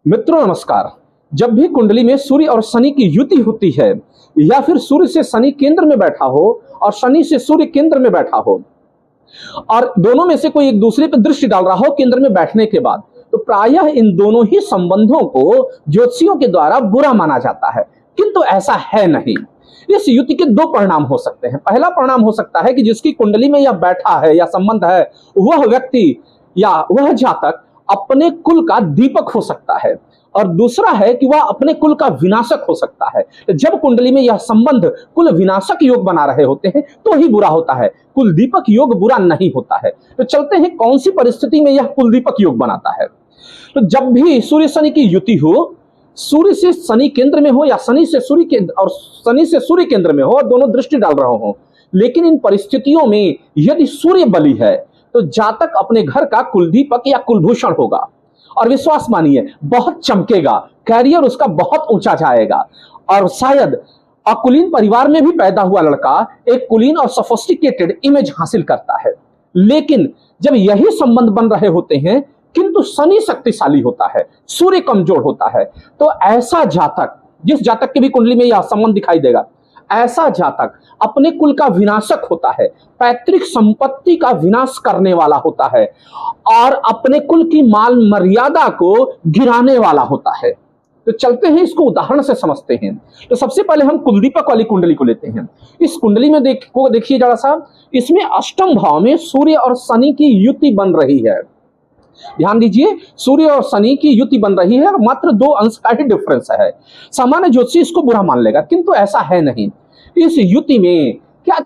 मित्रों नमस्कार। जब भी कुंडली में सूर्य और शनि की युति होती है या फिर सूर्य से शनि केंद्र में बैठा हो और शनि से सूर्य केंद्र में बैठा हो और दोनों में से कोई एक दूसरे पर दृष्टि डाल रहा हो केंद्र में बैठने के बाद, तो प्रायः इन दोनों ही संबंधों को ज्योतिषियों के द्वारा बुरा माना जाता है। किंतु ऐसा है नहीं। इस युति के दो परिणाम हो सकते हैं। पहला परिणाम हो सकता है कि जिसकी कुंडली में यह बैठा है या संबंध है, वह व्यक्ति या वह जातक अपने कुल का दीपक हो सकता है, और दूसरा है कि वह अपने कुल का विनाशक हो सकता है। जब कुंडली में यह संबंध कुल विनाशक योग बना रहे होते हैं तो ही बुरा होता है, कुल दीपक योग बुरा नहीं होता है। तो चलते हैं कौन सी परिस्थिति में यह कुल दीपक योग बनाता है। तो जब भी सूर्य शनि की युति हो, सूर्य से शनि केंद्र में हो या शनि से सूर्य केंद्र और शनि से सूर्य केंद्र में हो और दोनों दृष्टि डाल रहे हो, लेकिन इन परिस्थितियों में यदि सूर्य बली है तो जातक अपने घर का कुलदीपक या कुलभूषण होगा, और विश्वास मानिए बहुत चमकेगा, कैरियर उसका बहुत ऊंचा जाएगा, और शायद अकुलीन परिवार में भी पैदा हुआ लड़का एक कुलीन और सोफिस्टिकेटेड इमेज हासिल करता है। लेकिन जब यही संबंध बन रहे होते हैं किंतु शनि शक्तिशाली होता है, सूर्य कमजोर होता है, तो ऐसा जातक, जिस जातक की भी कुंडली में यह संबंध दिखाई देगा, ऐसा जातक अपने कुल का विनाशक होता है, पैतृक संपत्ति का विनाश करने वाला होता है और अपने कुल की मान मर्यादा को गिराने वाला होता है। तो चलते हैं इसको उदाहरण से समझते हैं। तो सबसे पहले हम कुलदीपक वाली कुंडली को लेते हैं। इस कुंडली में देखिए जरा सा, इसमें अष्टम भाव में सूर्य और शनि की युति बन रही है। ध्यान दीजिए, सूर्य और शनि की युति बन रही है, मात्र 2 अंश का ही डिफरेंस है। सामान्य ज्योतिषी इसको बुरा मान लेगा, किंतु ऐसा है नहीं। इस युति में